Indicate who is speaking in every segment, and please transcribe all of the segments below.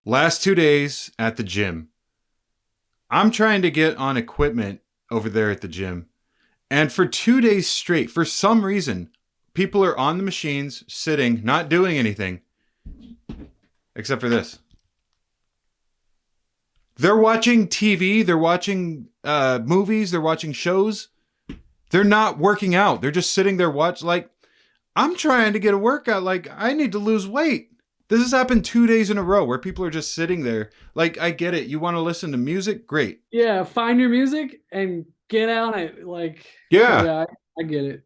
Speaker 1: Last 2 days at the gym. I'm trying to get on equipment over there at the gym. And for 2 days straight, for some reason, people are on the machines, sitting, not doing anything, except for this. They're watching TV, they're watching movies, they're watching shows. They're not working out. They're just sitting there like, I'm trying to get a workout. Like, I need to lose weight. This has happened 2 days in a row where people are just sitting there. Like, I get it. You want to listen to music? Great.
Speaker 2: Yeah, find your music and get on it.
Speaker 1: Yeah.
Speaker 2: Yeah, I get it.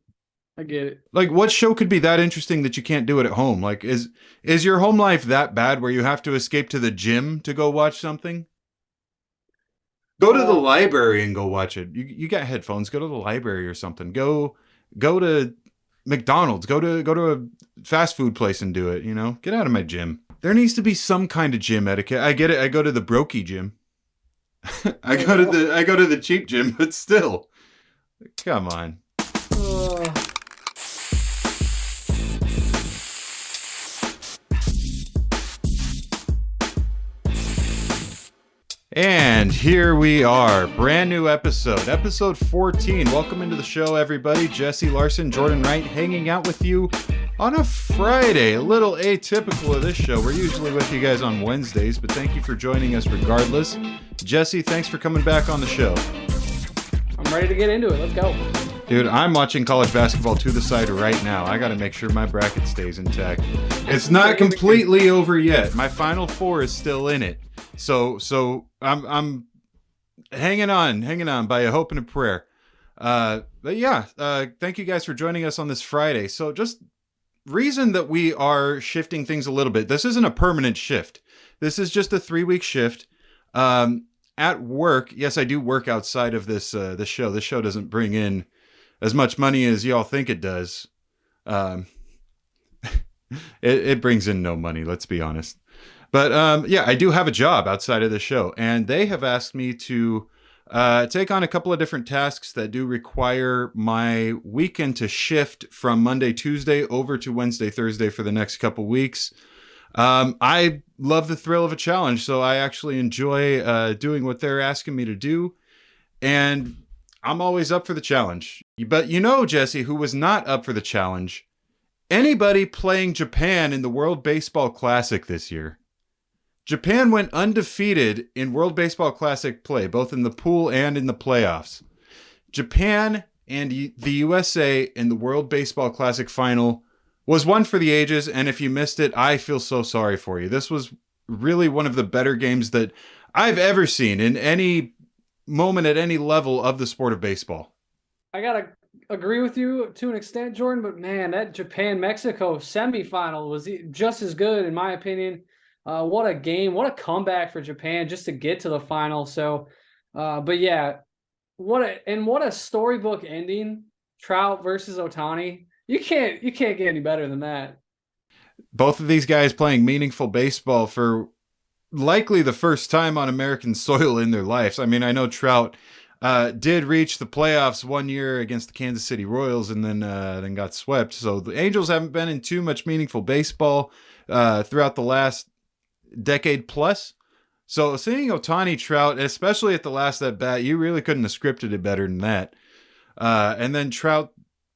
Speaker 2: I get it.
Speaker 1: Like, what show could be that interesting that you can't do it at home? Like, is your home life that bad where you have to escape to the gym to go watch something? Go to the
Speaker 2: Uh,
Speaker 1: library and go watch it. You got headphones. Go to the library or something. Go to McDonald's. Go to a fast food place and do it. Get out of my gym. There needs to be some kind of gym etiquette. I get it. I go to the brokey gym. I go to the cheap gym, but still, come on.
Speaker 2: uh,
Speaker 1: And here we are, brand new episode 14. Welcome into the show, everybody. Jesse Larson, Jordan Wright, hanging out with you on a Friday. A little atypical of this show. We're usually with you guys on Wednesdays, but thank you for joining us regardless. Jesse, thanks for coming back on the show.
Speaker 2: I'm ready to get into it. Let's go.
Speaker 1: Dude, I'm watching college basketball to the side right now. I got to make sure my bracket stays intact. It's not completely over yet. My Final Four is still in it. So I'm hanging on by a hope and a prayer. But yeah, thank you guys for joining us on this Friday. So just reason that we are shifting things a little bit. This isn't a permanent shift. This is just a 3-week shift. At work, yes, I do work outside of this show. This show doesn't bring in as much money as y'all think it does. Um, it brings in no money, let's be honest. But yeah, I do have a job outside of the show, and they have asked me to take on a couple of different tasks that do require my weekend to shift from Monday, Tuesday over to Wednesday, Thursday for the next couple weeks. I love the thrill of a challenge, so I actually enjoy doing what they're asking me to do, and I'm always up for the challenge. But Jesse, who was not up for the challenge? Anybody playing Japan in the World Baseball Classic this year. Japan went undefeated in World Baseball Classic play, both in the pool and in the playoffs. Japan and the USA in the World Baseball Classic final was one for the ages, and if you missed it, I feel so sorry for you. This was really one of the better games that I've ever seen in any moment at any level of the sport of baseball.
Speaker 2: I gotta agree with you to an extent, Jordan, but man, that Japan-Mexico semifinal was just as good in my opinion. What a game! What a comeback for Japan just to get to the final. So, but yeah, what a storybook ending. Trout versus Ohtani. You can't get any better than that.
Speaker 1: Both of these guys playing meaningful baseball for likely the first time on American soil in their lives. I mean, I know Trout did reach the playoffs one year against the Kansas City Royals and then got swept. So the Angels haven't been in too much meaningful baseball throughout the last decade plus. So seeing Ohtani, Trout, especially at the last at bat, you really couldn't have scripted it better than that. And then Trout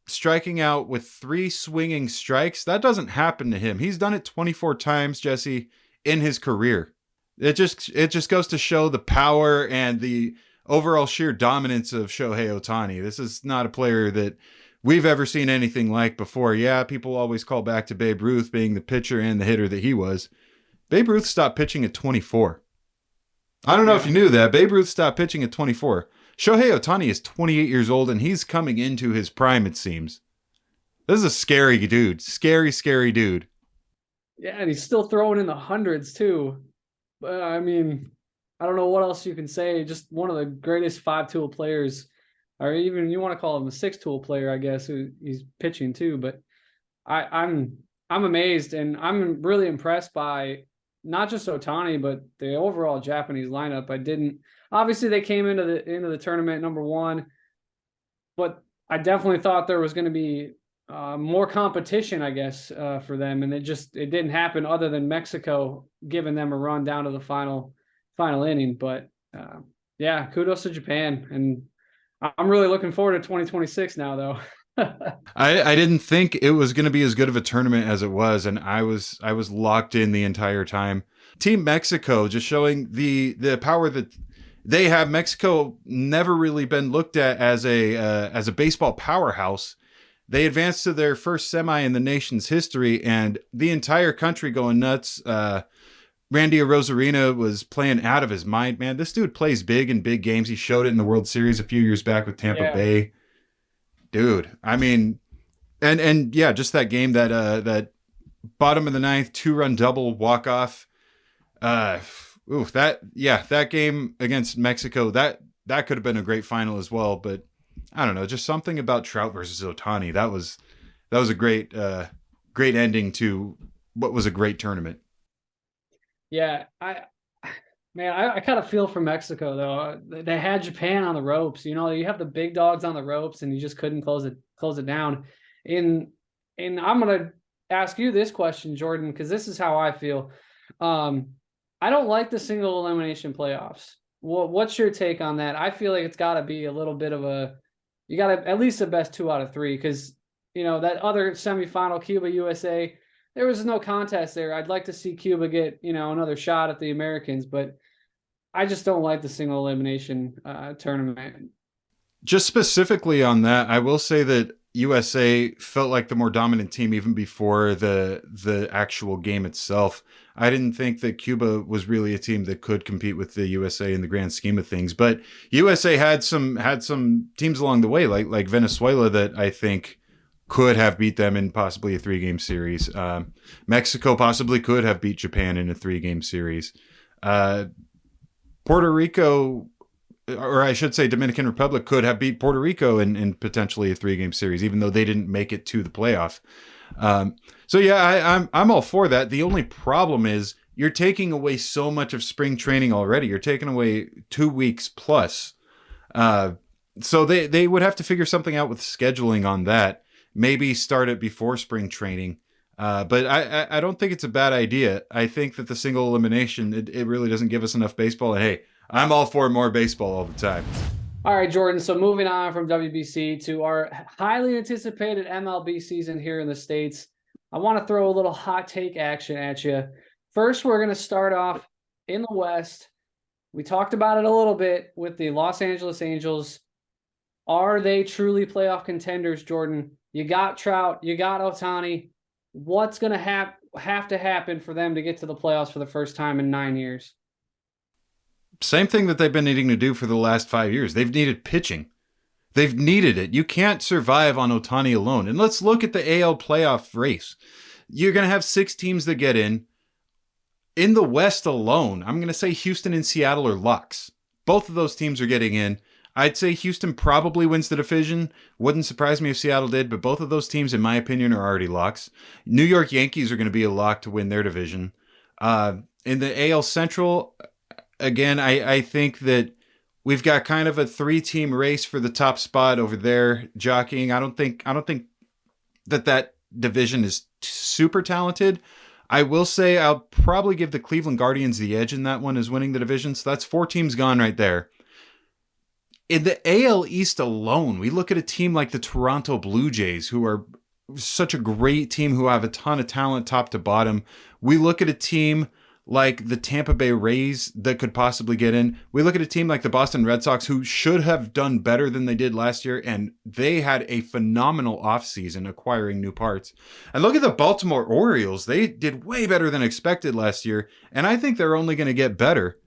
Speaker 1: striking out with 3 swinging strikes. That doesn't happen to him. He's done it 24 times, Jesse, in his career. It just goes to show the power and the overall sheer dominance of Shohei Ohtani. This is not a player that we've ever seen anything like before. Yeah, people always call back to Babe Ruth being the pitcher and the hitter that he was. Babe Ruth stopped pitching at 24. I don't know if you knew that. Babe Ruth stopped pitching at 24. Shohei Ohtani is 28 years old, and he's coming into his prime, it seems. This is a scary dude. Scary, scary dude.
Speaker 2: Yeah, and he's still throwing in the hundreds too. But I mean, I don't know what else you can say. Just one of the greatest 5-tool players, or even you want to call him a 6-tool player, I guess, who he's pitching too. But I'm amazed, and I'm really impressed by not just Ohtani, but the overall Japanese lineup. Obviously they came into the tournament number 1, but I definitely thought there was going to be more competition, I guess, for them, and it didn't happen other than Mexico giving them a run down to the final inning. But yeah, kudos to Japan, and I'm really looking forward to 2026 now, though.
Speaker 1: I didn't think it was going to be as good of a tournament as it was, and I was locked in the entire time. Team Mexico just showing the power that they have. Mexico never really been looked at as a baseball powerhouse. They advanced to their first semi in the nation's history, and the entire country going nuts. Randy Rosarina was playing out of his mind. Man, this dude plays big in big games. He showed it in the World Series a few years back with Tampa
Speaker 2: Yeah.
Speaker 1: Bay. Dude, I mean, and yeah, just that game, that bottom of the ninth 2-run double walk off. Uh, that game against Mexico, that could have been a great final as well. But I don't know, just something about Trout versus Ohtani. That was a great ending to what was a great tournament.
Speaker 2: Yeah, I kind of feel for Mexico though. They had Japan on the ropes. You know, you have the big dogs on the ropes, and you just couldn't close it down. And I'm gonna ask you this question, Jordan, because this is how I feel. Um, I don't like the single elimination playoffs. What's your take on that? I feel like it's got to be a little bit of you got to at least the best 2 out of 3, because that other semifinal, Cuba USA, there was no contest there. I'd like to see Cuba get another shot at the Americans, but I just don't like the single elimination tournament.
Speaker 1: Just specifically on that, I will say that USA felt like the more dominant team even before the actual game itself. I didn't think that Cuba was really a team that could compete with the USA in the grand scheme of things, but USA had some teams along the way, like Venezuela, that I think could have beat them in possibly a 3-game series. Mexico possibly could have beat Japan in a 3-game series. Puerto Rico, or I should say Dominican Republic, could have beat Puerto Rico in potentially a 3-game series, even though they didn't make it to the playoff. So yeah, I'm all for that. The only problem is you're taking away so much of spring training already. You're taking away 2 weeks plus. So they would have to figure something out with scheduling on that. Maybe start it before spring training. But I don't think it's a bad idea. I think that the single elimination, it really doesn't give us enough baseball. And hey, I'm all for more baseball all the time.
Speaker 2: All right, Jordan. So moving on from WBC to our highly anticipated MLB season here in the States, I want to throw a little hot take action at you. First, we're going to start off in the West. We talked about it a little bit with the Los Angeles Angels. Are they truly playoff contenders, Jordan? You got Trout, you got Ohtani. What's going to have to happen for them to get to the playoffs for the first time in 9 years?
Speaker 1: Same thing that they've been needing to do for the last 5 years. They've needed pitching. They've needed it. You can't survive on Ohtani alone. And let's look at the AL playoff race. You're going to have 6 teams that get in. In the West alone, I'm going to say Houston and Seattle are locks. Both of those teams are getting in. I'd say Houston probably wins the division. Wouldn't surprise me if Seattle did, but both of those teams, in my opinion, are already locks. New York Yankees are going to be a lock to win their division. In the AL Central, again, I think that we've got kind of a 3-team race for the top spot over there jockeying. I don't think that division is super talented. I will say I'll probably give the Cleveland Guardians the edge in that one as winning the division. So that's 4 teams gone right there. In the AL East alone, we look at a team like the Toronto Blue Jays, who are such a great team, who have a ton of talent top to bottom. We look at a team like the Tampa Bay Rays that could possibly get in. We look at a team like the Boston Red Sox, who should have done better than they did last year, and they had a phenomenal offseason acquiring new parts. And look at the Baltimore Orioles. They did way better than expected last year, and I think they're only going to get better.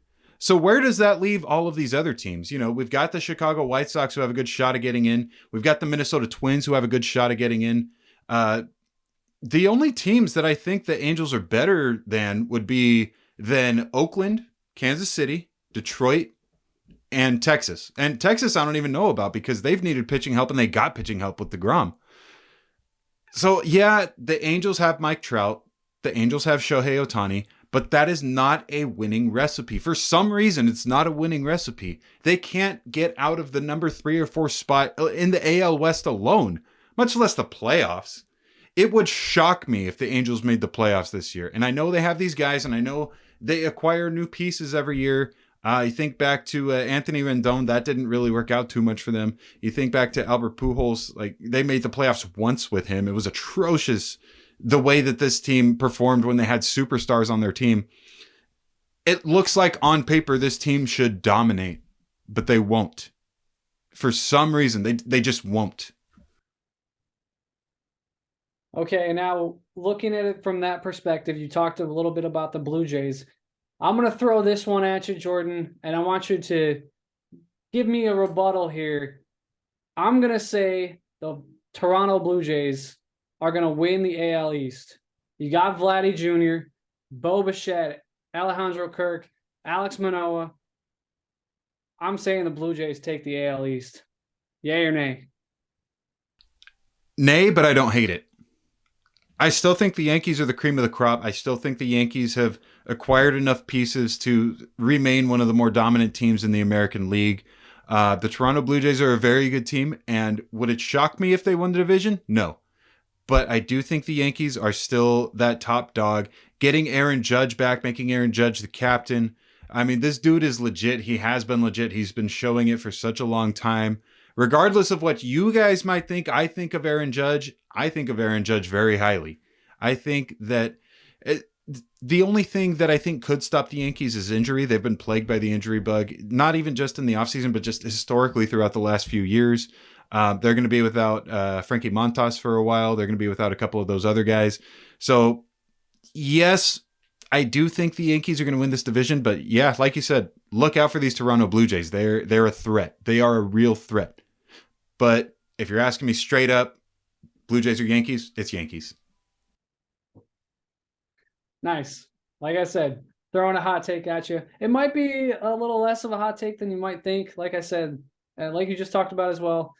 Speaker 1: So where does that leave all of these other teams? We've got the Chicago White Sox, who have a good shot of getting in. We've got the Minnesota Twins, who have a good shot of getting in. The only teams that I think the Angels are better than would be then Oakland, Kansas City, Detroit, and Texas. And Texas I don't even know about, because they've needed pitching help, and they got pitching help with DeGrom. So yeah, the Angels have Mike Trout. The Angels have Shohei Ohtani. But that is not a winning recipe. For some reason, it's not a winning recipe. They can't get out of the number 3 or 4 spot in the AL West alone. much less the playoffs. It would shock me if the Angels made the playoffs this year. And I know they have these guys, and I know they acquire new pieces every year. You think back to Anthony Rendon, that didn't really work out too much for them. You think back to Albert Pujols, like they made the playoffs once with him. It was atrocious the way that this team performed when they had superstars on their team. It looks like on paper this team should dominate, but they won't. For some reason, they just won't.
Speaker 2: Okay, now looking at it from that perspective, you talked a little bit about the Blue Jays. I'm going to throw this one at you, Jordan, and I want you to give me a rebuttal here. I'm going to say the Toronto Blue Jays are going to win the AL East. You got Vladdy Jr., Bo Bichette, Alejandro Kirk, Alex Manoah. I'm saying the Blue Jays take the AL East. Yay or nay?
Speaker 1: Nay, but I don't hate it. I still think the Yankees are the cream of the crop. I still think the Yankees have acquired enough pieces to remain one of the more dominant teams in the American League. The Toronto Blue Jays are a very good team, and would it shock me if they won the division? No. But I do think the Yankees are still that top dog. Getting Aaron Judge back, making Aaron Judge the captain. I mean, this dude is legit. He has been legit. He's been showing it for such a long time. Regardless of what you guys might think, I think of Aaron Judge. I think of Aaron Judge very highly. I think that the only thing that I think could stop the Yankees is injury. They've been plagued by the injury bug, not even just in the offseason, but just historically throughout the last few years. They're going to be without Frankie Montas for a while. They're going to be without a couple of those other guys. So, yes, I do think the Yankees are going to win this division. But yeah, like you said, look out for these Toronto Blue Jays. They're a threat. They are a real threat. But if you're asking me straight up, Blue Jays or Yankees, it's Yankees.
Speaker 2: Nice. Like I said, throwing a hot take at you. It might be a little less of a hot take than you might think. Like I said, like you just talked about as well,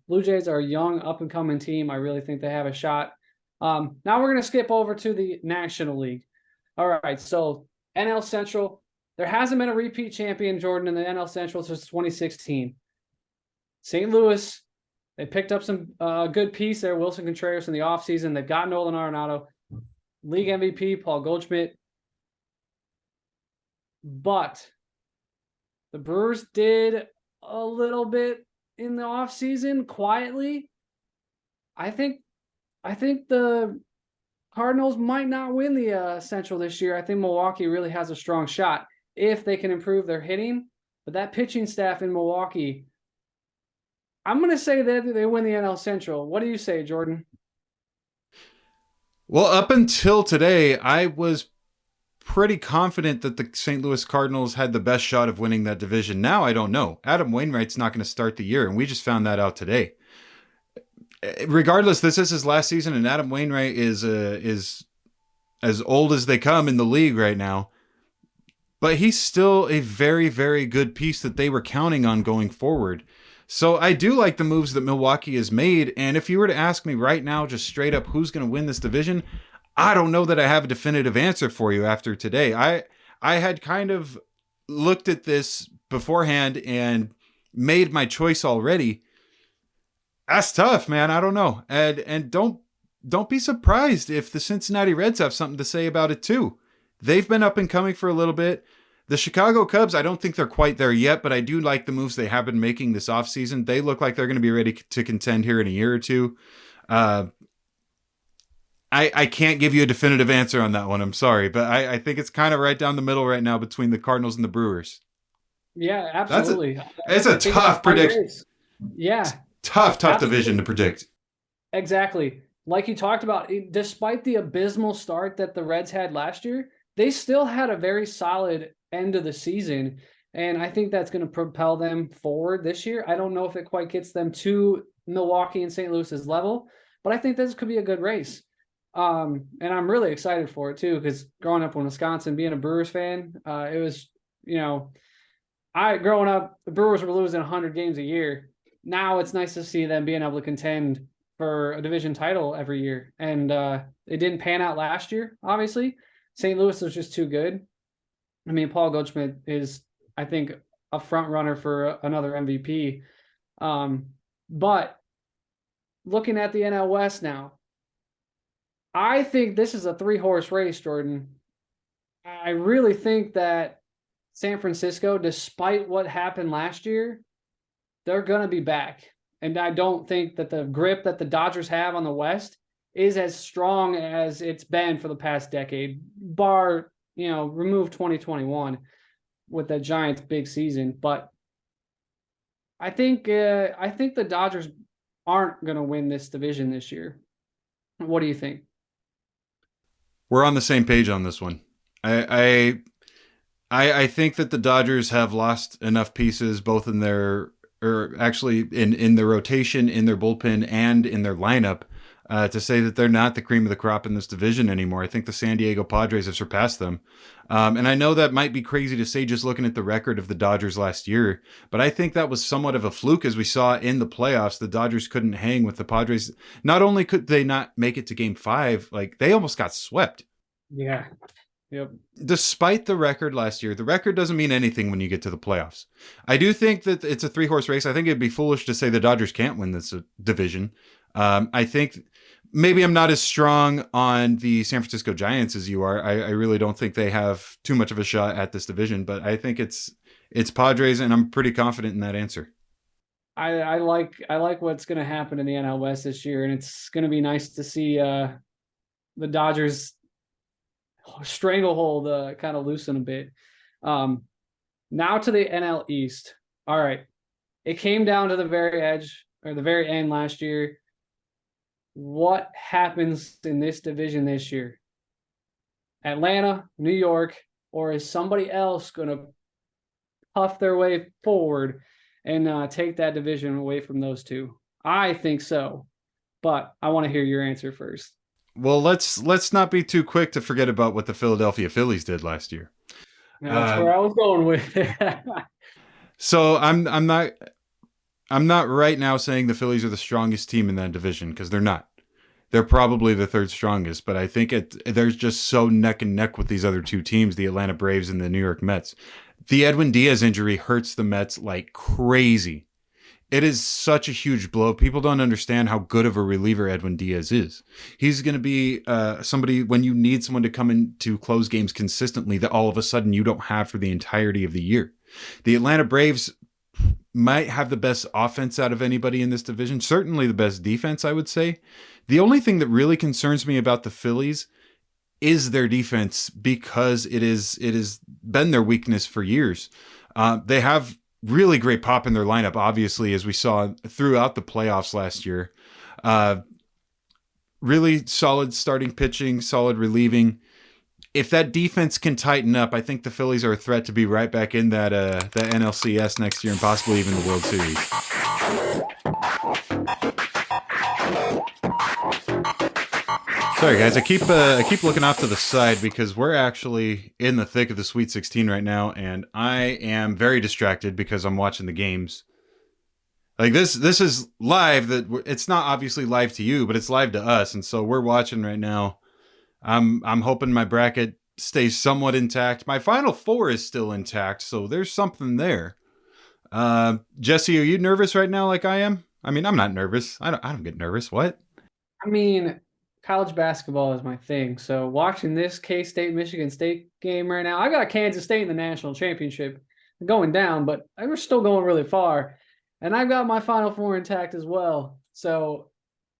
Speaker 2: Blue Jays are a young, up-and-coming team. I really think they have a shot. Now we're going to skip over to the National League. All right, so NL Central. There hasn't been a repeat champion, Jordan, in the NL Central since 2016. St. Louis, they picked up some good piece there, Wilson Contreras, in the offseason. They've got Nolan Arenado, league MVP, Paul Goldschmidt. But the Brewers did a little bit in the offseason quietly. I think the Cardinals might not win the Central this year. I think Milwaukee really has a strong shot if they can improve their hitting. But that pitching staff in Milwaukee, I'm going to say that they win the NL Central. What do you say, Jordan?
Speaker 1: Well, up until today, I was pretty confident that the St. Louis Cardinals had the best shot of winning that division. Now I don't know. Adam Wainwright's not going to start the year, and we just found that out today. Regardless, this is his last season, and Adam Wainwright is as old as they come in the league right now. But he's still a very, very good piece that they were counting on going forward. So I do like the moves that Milwaukee has made. And if you were to ask me right now, just straight up, who's going to win this division, I don't know that I have a definitive answer for you after today. I had kind of looked at this beforehand and made my choice already. That's tough, man. I don't know. And don't be surprised if the Cincinnati Reds have something to say about it too. They've been up and coming for a little bit. The Chicago Cubs, I don't think they're quite there yet, but I do like the moves they have been making this offseason. They look like they're going to be ready to contend here in a year or two. I can't give you a definitive answer on that one. I'm sorry, but I think it's kind of right down the middle right now between the Cardinals and the Brewers.
Speaker 2: Yeah, absolutely.
Speaker 1: It's a tough prediction.
Speaker 2: Yeah.
Speaker 1: Tough division to predict.
Speaker 2: Exactly. Like you talked about, despite the abysmal start that the Reds had last year, they still had a very solid end of the season. And I think that's going to propel them forward this year. I don't know if it quite gets them to Milwaukee and St. Louis's level, but I think this could be a good race. And I'm really excited for it too, because growing up in Wisconsin, being a Brewers fan, it was, growing up, the Brewers were losing 100 games a year. Now it's nice to see them being able to contend for a division title every year. And it didn't pan out last year, obviously. St. Louis was just too good. I mean, Paul Goldschmidt is, I think, a front runner for another MVP. But looking at the NL West now, I think this is a three-horse race, Jordan. I really think that San Francisco, despite what happened last year, they're going to be back. And I don't think that the grip that the Dodgers have on the West is as strong as it's been for the past decade, bar, remove 2021 with the Giants' big season. But I think the Dodgers aren't going to win this division this year. What do you think?
Speaker 1: We're on the same page on this one. I think that the Dodgers have lost enough pieces, both in their, or actually in their rotation, in their bullpen, and in their lineup, to say that they're not the cream of the crop in this division anymore. I think the San Diego Padres have surpassed them. And I know that might be crazy to say just looking at the record of the Dodgers last year, but I think that was somewhat of a fluke. As we saw in the playoffs, the Dodgers couldn't hang with the Padres. Not only could they not make it to game 5, like they almost got swept.
Speaker 2: Yeah. Yep.
Speaker 1: Despite the record last year, the record doesn't mean anything when you get to the playoffs. I do think that it's a three-horse race. I think it'd be foolish to say the Dodgers can't win this division. I think maybe I'm not as strong on the San Francisco Giants as you are. I really don't think they have too much of a shot at this division, but I think it's Padres, and I'm pretty confident in that answer.
Speaker 2: I like what's going to happen in the NL West this year, and it's going to be nice to see the Dodgers stranglehold kind of loosen a bit. Now to the NL East. All right, it came down to the very edge or the very end last year. What happens in this division this year? Atlanta, New York, or is somebody else going to puff their way forward and take that division away from those two? I think so, but I want to hear your answer first.
Speaker 1: Well, let's not be too quick to forget about what the Philadelphia Phillies did last year.
Speaker 2: That's where I was going with it.
Speaker 1: So I'm not right now saying the Phillies are the strongest team in that division, because they're not. They're probably the third strongest, but I think there's just so neck and neck with these other two teams, the Atlanta Braves and the New York Mets. The Edwin Diaz injury hurts the Mets like crazy. It is such a huge blow. People don't understand how good of a reliever Edwin Diaz is. He's going to be somebody, when you need someone to come in to close games consistently, that all of a sudden you don't have for the entirety of the year. The Atlanta Braves might have the best offense out of anybody in this division. Certainly the best defense, I would say. The only thing that really concerns me about the Phillies is their defense, because it has been their weakness for years. They have really great pop in their lineup, obviously, as we saw throughout the playoffs last year. Really solid starting pitching, solid relieving. If that defense can tighten up, I think the Phillies are a threat to be right back in that NLCS next year and possibly even the World Series. Sorry, guys. I keep looking off to the side because we're actually in the thick of the Sweet 16 right now, and I am very distracted because I'm watching the games. Like this is live. It's not obviously live to you, but it's live to us, and so we're watching right now. I'm hoping my bracket stays somewhat intact. My Final Four is still intact, so there's something there. Jesse, are you nervous right now like I am? I mean, I'm not nervous. I don't get nervous. What?
Speaker 2: I mean, college basketball is my thing. So watching this K-State Michigan State game right now, I got Kansas State in the national championship going down, but they were still going really far. And I've got my Final Four intact as well. So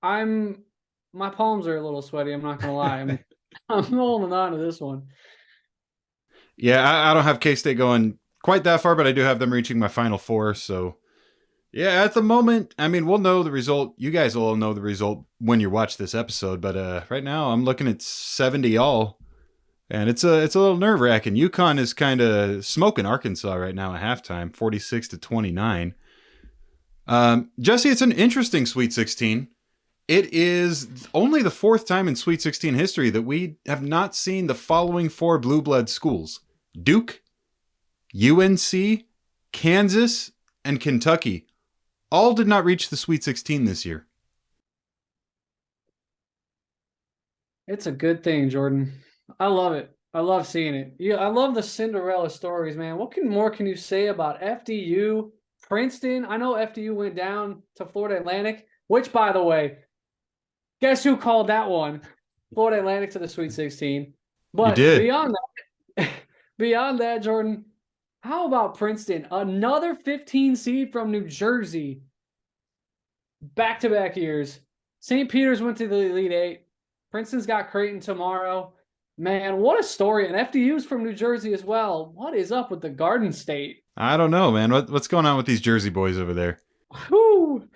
Speaker 2: my palms are a little sweaty. I'm not gonna lie. I'm holding on to this one.
Speaker 1: Yeah, I don't have K-State going quite that far, but I do have them reaching my Final Four. So, yeah, at the moment, I mean, we'll know the result. You guys will all know the result when you watch this episode. But right now, I'm looking at 70 all, and it's a little nerve wracking. UConn is kind of smoking Arkansas right now at halftime, 46-29. Jesse, it's an interesting Sweet 16. It is only the fourth time in Sweet 16 history that we have not seen the following four blue blood schools: Duke, UNC, Kansas, and Kentucky. All did not reach the Sweet 16 this year.
Speaker 2: It's a good thing, Jordan. I love it. I love seeing it. Yeah, I love the Cinderella stories, man. What more can you say about FDU, Princeton? I know FDU went down to Florida Atlantic, which, by the way, Guess who called that one? Florida Atlantic to the Sweet 16.
Speaker 1: You
Speaker 2: But
Speaker 1: did.
Speaker 2: beyond that, Jordan, how about Princeton? Another 15 seed from New Jersey. Back-to-back years. St. Peter's went to the Elite Eight. Princeton's got Creighton tomorrow. Man, what a story. And FDU's from New Jersey as well. What is up with the Garden State?
Speaker 1: I don't know, man. What's going on with these Jersey boys over there?
Speaker 2: Whew.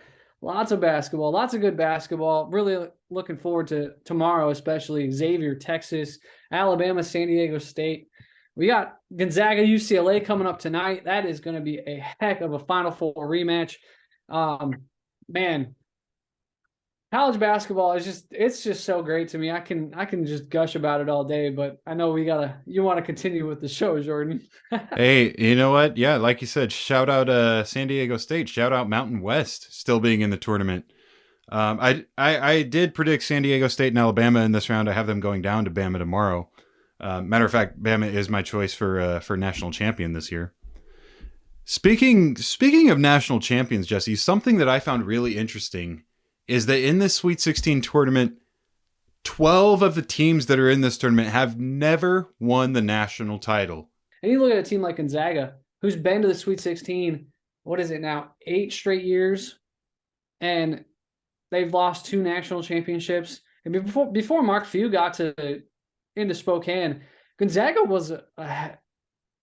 Speaker 2: Lots of basketball, lots of good basketball. Really looking forward to tomorrow, especially Xavier, Texas, Alabama, San Diego State. We got Gonzaga, UCLA coming up tonight. That is going to be a heck of a Final Four rematch. Man, college basketball is it's just so great to me. I can just gush about it all day, but I know you want to continue with the show, Jordan.
Speaker 1: Hey, you know what? Yeah, like you said, shout out San Diego State, shout out Mountain West still being in the tournament. I did predict San Diego State and Alabama in this round. I have them going down to Bama tomorrow. Matter of fact, Bama is my choice for national champion this year. Speaking of national champions, Jesse, something that I found really interesting is that in this Sweet 16 tournament, 12 of the teams that are in this tournament have never won the national title.
Speaker 2: And you look at a team like Gonzaga, who's been to the Sweet 16, what is it now, 8 straight years, and they've lost 2 national championships. And before Mark Few got into Spokane, Gonzaga was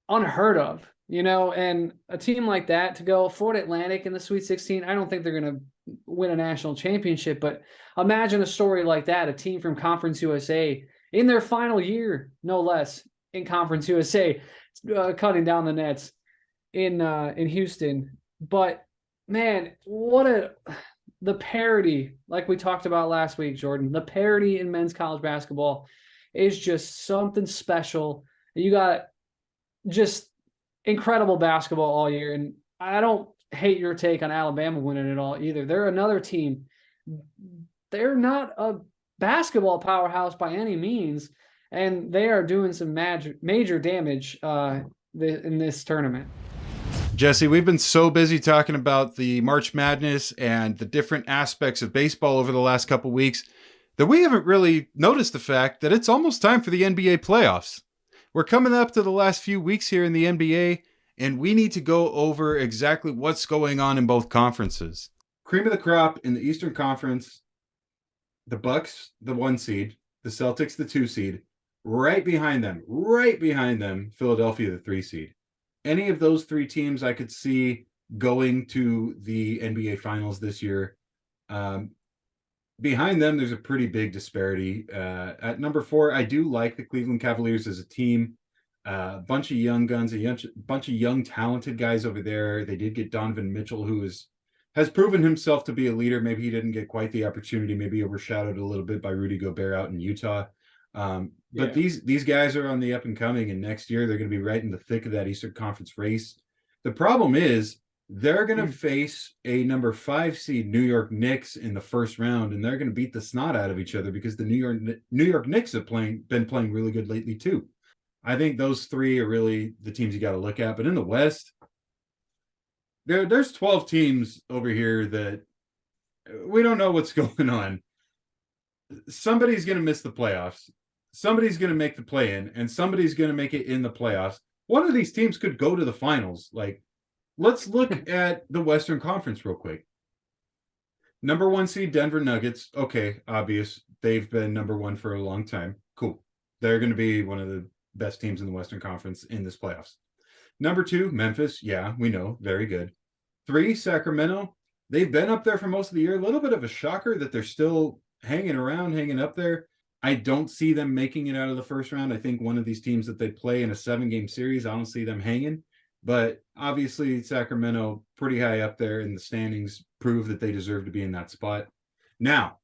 Speaker 2: unheard of, and a team like that to go Florida Atlantic in the Sweet 16, I don't think they're going to win a national championship, but imagine a story like that, a team from Conference USA in their final year, no less, in Conference USA, cutting down the nets in Houston. But man, the parity, like we talked about last week, Jordan, the parity in men's college basketball is just something special. You got just incredible basketball all year. And I don't hate your take on Alabama winning it all either. They're another team. They're not a basketball powerhouse by any means, and they are doing some major damage in this tournament.
Speaker 1: Jesse, we've been so busy talking about the March Madness and the different aspects of baseball over the last couple weeks that we haven't really noticed the fact that it's almost time for the NBA playoffs. We're coming up to the last few weeks here in the NBA, and we need to go over exactly what's going on in both conferences. Cream of the crop in the Eastern Conference, the Bucks, the 1 seed, the Celtics, the 2 seed, right behind them, Philadelphia, the 3 seed. Any of those 3 teams I could see going to the NBA Finals this year. Behind them, there's a pretty big disparity. At number 4, I do like the Cleveland Cavaliers as a team. A bunch of young guns, bunch of young, talented guys over there. They did get Donovan Mitchell, who has proven himself to be a leader. Maybe he didn't get quite the opportunity, maybe overshadowed a little bit by Rudy Gobert out in Utah. But these guys are on the up and coming, and next year they're going to be right in the thick of that Eastern Conference race. The problem is they're going to face a number 5 seed New York Knicks in the first round, and they're going to beat the snot out of each other because the New York Knicks have been playing really good lately too. I think those 3 are really the teams you got to look at. But in the West, there's 12 teams over here that we don't know what's going on. Somebody's going to miss the playoffs. Somebody's going to make the play-in, and somebody's going to make it in the playoffs. One of these teams could go to the finals. Let's look at the Western Conference real quick. Number 1 seed, Denver Nuggets. Okay, obvious. They've been number 1 for a long time. Cool. They're going to be one of the best teams in the Western Conference in this playoffs. Number 2, Memphis. Yeah, we know. Very good. 3, Sacramento. They've been up there for most of the year. A little bit of a shocker that they're still hanging up there. I don't see them making it out of the first round. I think one of these teams that they play in a 7-game series, I don't see them hanging. But obviously, Sacramento, pretty high up there in the standings, prove that they deserve to be in that spot. Now,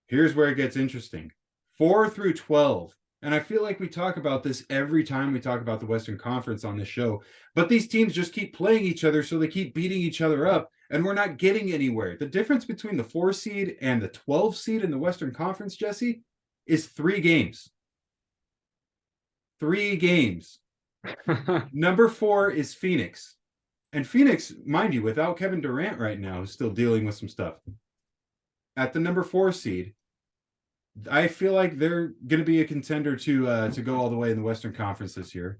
Speaker 1: here's where it gets interesting. 4 through 12. And I feel like we talk about this every time we talk about the Western Conference on this show. But these teams just keep playing each other, so they keep beating each other up, and we're not getting anywhere. The difference between the 4 seed and the 12 seed in the Western Conference, Jesse, is 3 games. 3 games. Number 4 is Phoenix. And Phoenix, mind you, without Kevin Durant right now, is still dealing with some stuff. At the number 4 seed, I feel like they're going to be a contender to go all the way in the Western Conference this year.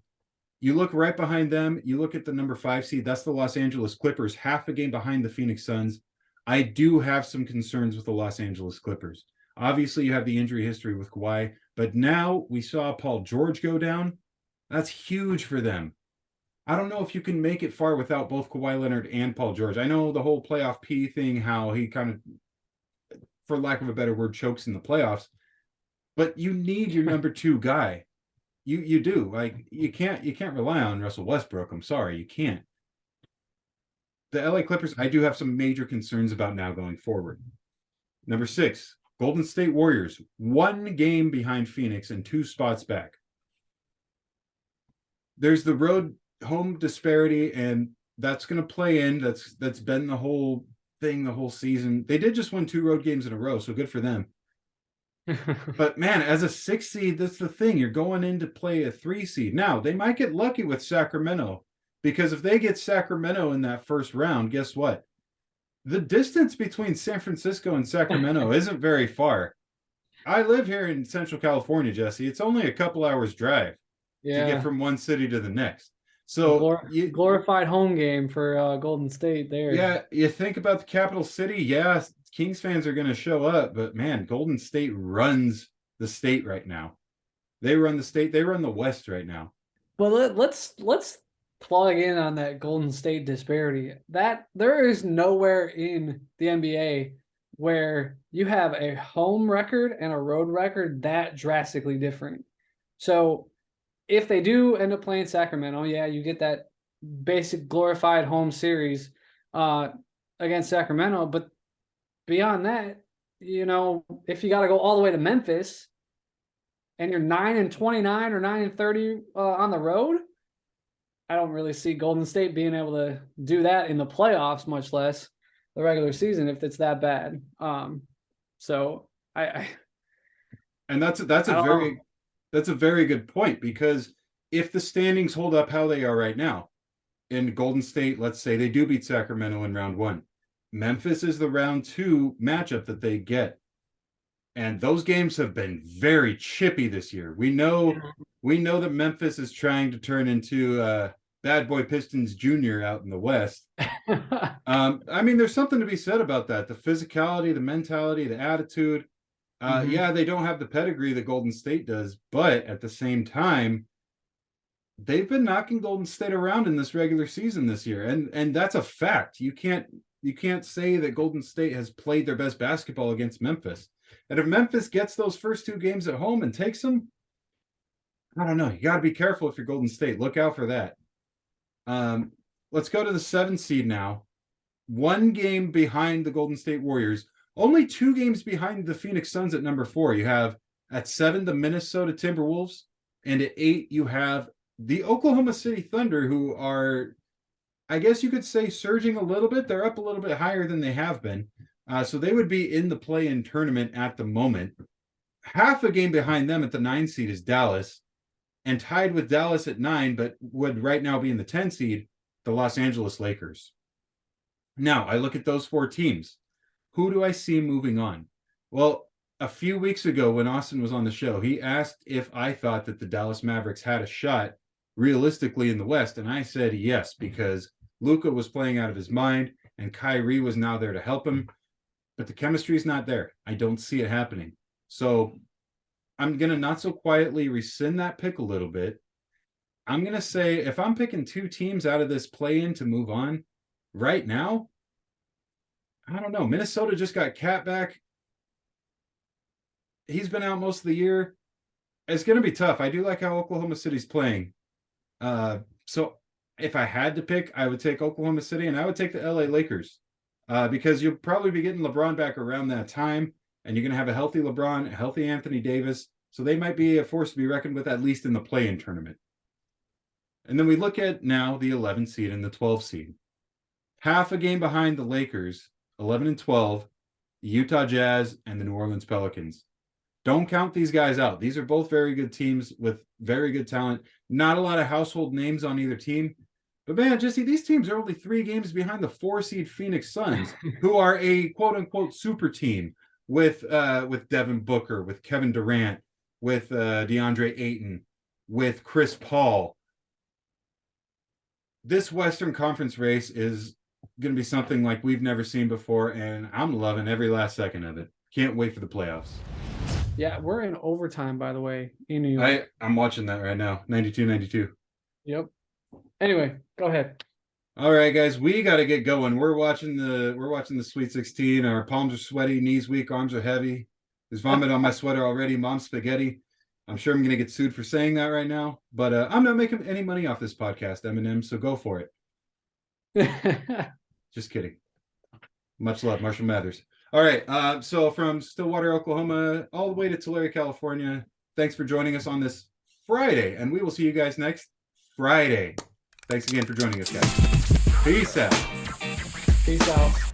Speaker 1: You look right behind them. You look at the number 5 seed. That's the Los Angeles Clippers, half a game behind the Phoenix Suns. I do have some concerns with the Los Angeles Clippers. Obviously, you have the injury history with Kawhi, but now we saw Paul George go down. That's huge for them. I don't know if you can make it far without both Kawhi Leonard and Paul George. I know the whole playoff P thing, how he kind of, for lack of a better word, chokes in the playoffs. But you need your number 2 guy. You do. Like you can't rely on Russell Westbrook. I'm sorry, you can't. The LA Clippers, I do have some major concerns about now going forward. Number 6, Golden State Warriors, 1 game behind Phoenix and 2 spots back. There's the road home disparity, and that's going to play in. That's been the whole thing the whole season. They did just win 2 road games in a row, so good for them. But man, as a 6 seed, that's the thing. You're going in to play a 3 seed. Now, they might get lucky with Sacramento, because if they get Sacramento in that first round, guess what? The distance between San Francisco and Sacramento isn't very far. I live here in Central California, Jesse. It's only a couple hours drive to get from one city to the next. So
Speaker 2: glorified home game for Golden State there.
Speaker 1: Yeah, you think about the capital city. Yeah, Kings fans are going to show up, but man, Golden State runs the state right now. They run the state. They run the West right now.
Speaker 2: Well, let's plug in on that Golden State disparity. That there is nowhere in the NBA where you have a home record and a road record that drastically different. So if they do end up playing Sacramento, yeah, you get that basic glorified home series against Sacramento. But beyond that, if you got to go all the way to Memphis and you're 9-29 or 9-30 on the road, I don't really see Golden State being able to do that in the playoffs, much less the regular season, if it's that bad. So
Speaker 1: and that's a very good point, because if the standings hold up how they are right now, in Golden State, let's say they do beat Sacramento in round 1, Memphis is the round 2 matchup that they get. And those games have been very chippy this year. We know that Memphis is trying to turn into Bad Boy Pistons Jr. out in the West. I mean, there's something to be said about that. The physicality, the mentality, the attitude. Yeah, they don't have the pedigree that Golden State does, but at the same time, they've been knocking Golden State around in this regular season this year, and that's a fact. You can't say that Golden State has played their best basketball against Memphis. And if Memphis gets those first 2 games at home and takes them, I don't know. You got to be careful if you're Golden State. Look out for that. Let's go to the 7 seed now. 1 game behind the Golden State Warriors. Only 2 games behind the Phoenix Suns at number 4. You have at 7 the Minnesota Timberwolves, and at 8 you have the Oklahoma City Thunder, who are, I guess you could say, surging a little bit. They're up a little bit higher than they have been. So they would be in the play-in tournament at the moment. Half a game behind them at the 9 seed is Dallas, and tied with Dallas at 9, but would right now be in the 10 seed, the Los Angeles Lakers. Now, I look at those 4 teams. Who do I see moving on? Well, a few weeks ago when Austin was on the show, he asked if I thought that the Dallas Mavericks had a shot realistically in the West, and I said yes, because Luka was playing out of his mind, and Kyrie was now there to help him. But the chemistry is not there. I don't see it happening. So I'm going to not so quietly rescind that pick a little bit. I'm going to say if I'm picking 2 teams out of this play-in to move on right now, I don't know. Minnesota just got Cat back. He's been out most of the year. It's going to be tough. I do like how Oklahoma City's playing. So if I had to pick, I would take Oklahoma City, and I would take the LA Lakers. Because you'll probably be getting LeBron back around that time, and you're going to have a healthy LeBron, a healthy Anthony Davis, so they might be a force to be reckoned with, at least in the play-in tournament. And then we look at now the 11 seed and the 12 seed. Half a game behind the Lakers, 11 and 12, the Utah Jazz, and the New Orleans Pelicans. Don't count these guys out. These are both very good teams with very good talent. Not a lot of household names on either team. But man, Jesse, these teams are only 3 games behind the 4 seed Phoenix Suns, who are a quote-unquote super team. with Devin Booker, with Kevin Durant, with DeAndre Ayton, with Chris Paul. This Western Conference race is going to be something like we've never seen before, and I'm loving every last second of it. Can't wait for the playoffs.
Speaker 2: Yeah, we're in overtime, by the way, in New York.
Speaker 1: I'm watching that right now. 92-92.
Speaker 2: Yep. Anyway, go ahead.
Speaker 1: All right, guys, we got to get going. We're watching the Sweet 16. Our palms are sweaty, knees weak, arms are heavy. There's vomit on my sweater already. Mom's spaghetti. I'm sure I'm going to get sued for saying that right now, but I'm not making any money off this podcast, Eminem, so go for it. Just kidding. Much love, Marshall Mathers. All right, so from Stillwater, Oklahoma, all the way to Tulare, California, thanks for joining us on this Friday, and we will see you guys next Friday. Thanks again for joining us, guys. Peace out.
Speaker 2: Peace out.